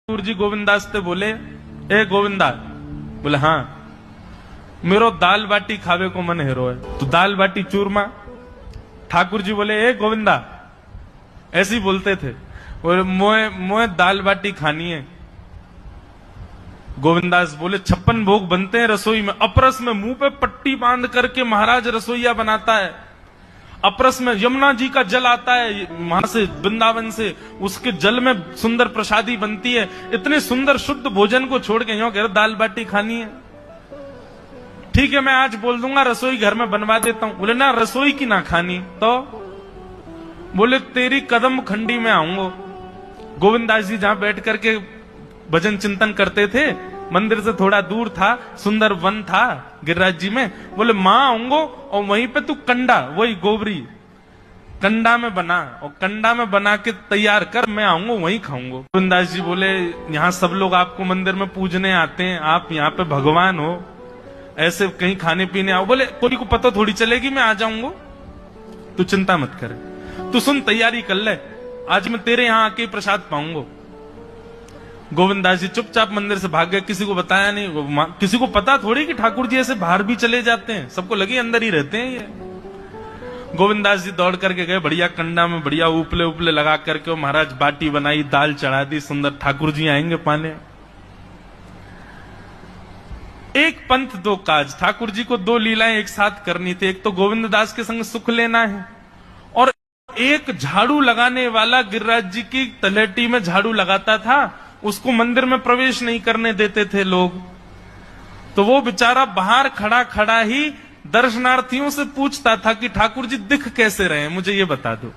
ठाकुर जी गोविंदास से बोले, ए गोविंदा, बोले हाँ मेरो दाल बाटी खावे को मन हेरो है, तो दाल बाटी चूरमा। ठाकुर जी बोले, ए गोविंदा, ऐसे ही बोलते थे, बोले मोए दाल बाटी खानी है। गोविंदास बोले 56 भोग बनते हैं रसोई में, अपरस में मुंह पे पट्टी बांध करके महाराज रसोईया बनाता है। अपरस में यमुना जी का जल आता है वहां से, वृंदावन से, उसके जल में सुंदर प्रसादी बनती है। इतने सुंदर शुद्ध भोजन को छोड़ के यूं कह रहे दाल बाटी खानी है। ठीक है, मैं आज बोल दूंगा रसोई घर में बनवा देता हूं। बोले ना, रसोई की ना खानी तो बोले तेरी कदम खंडी में आऊंगा। गोविंदास जी जहां बैठ करके भजन चिंतन करते थे, मंदिर से थोड़ा दूर था, सुंदर वन था गिरिराज जी में। बोले मां आऊंगो और वहीं पे तू कंडा, वही गोबरी कंडा में बना और कंडा में बना के तैयार कर, मैं आऊंगा वहीं खाऊंगा। गोविंदास जी बोले यहाँ सब लोग आपको मंदिर में पूजने आते हैं, आप यहाँ पे भगवान हो, ऐसे कहीं खाने पीने आओ। बोले कोई को पता थोड़ी चलेगी, मैं आ जाऊंगा, तू चिंता मत करे, तू सुन तैयारी कर ले, आज मैं तेरे यहाँ आके प्रसाद पाऊंगा। गोविंदास जी चुपचाप मंदिर से भाग गए, किसी को बताया नहीं। किसी को पता थोड़ी कि ठाकुर जी ऐसे बाहर भी चले जाते हैं, सबको लगे अंदर ही रहते हैं ये। गोविंदास जी दौड़ करके गए, बढ़िया कंडा में बढ़िया उपले उपले लगा करके महाराज बाटी बनाई, दाल चढ़ा दी, सुंदर। ठाकुर जी आएंगे पाने। एक पंथ दो काज, ठाकुर जी को दो लीलाएं एक साथ करनी थी। एक तो गोविंददास के संग सुख लेना है, और एक झाड़ू लगाने वाला गिरिराज जी की तलहटी में झाड़ू लगाता था, उसको मंदिर में प्रवेश नहीं करने देते थे लोग। तो वो बेचारा बाहर खड़ा खड़ा ही दर्शनार्थियों से पूछता था कि ठाकुर जी दिख कैसे रहे हैं, मुझे ये बता दो।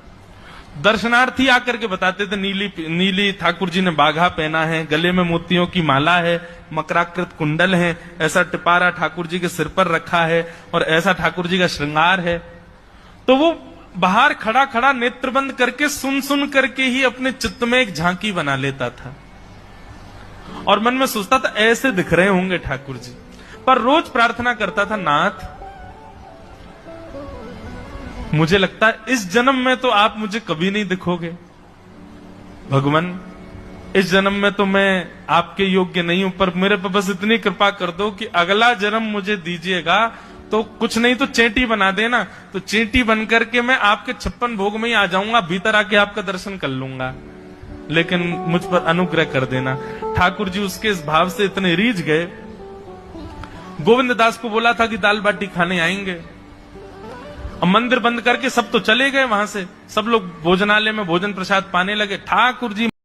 दर्शनार्थी आकर के बताते थे नीली ठाकुर जी ने बाघा पहना है, गले में मोतियों की माला है, मकराकृत कुंडल है, ऐसा टिपारा ठाकुर जी के सिर पर रखा है और ऐसा ठाकुर जी का श्रृंगार है। तो वो बाहर खड़ा खड़ा नेत्र बंद करके सुन सुन करके ही अपने चित्त में एक झांकी बना लेता था और मन में सोचता था ऐसे दिख रहे होंगे ठाकुर जी। पर रोज प्रार्थना करता था, नाथ मुझे लगता है इस जन्म में तो आप मुझे कभी नहीं दिखोगे, भगवान इस जन्म में तो मैं आपके योग्य नहीं हूं, पर मेरे पर बस इतनी कृपा कर दो कि अगला जन्म मुझे दीजिएगा तो कुछ नहीं तो चेंटी बना देना, तो चेंटी बन करके मैं आपके 56 भोग में ही आ जाऊंगा, भीतर आके आपका दर्शन कर लूंगा, लेकिन मुझ पर अनुग्रह कर देना। ठाकुर जी उसके इस भाव से इतने रीझ गए। गोविंददास को बोला था कि दाल बाटी खाने आएंगे, अब मंदिर बंद करके सब तो चले गए वहां से, सब लोग भोजनालय में भोजन प्रसाद पाने लगे। ठाकुर जी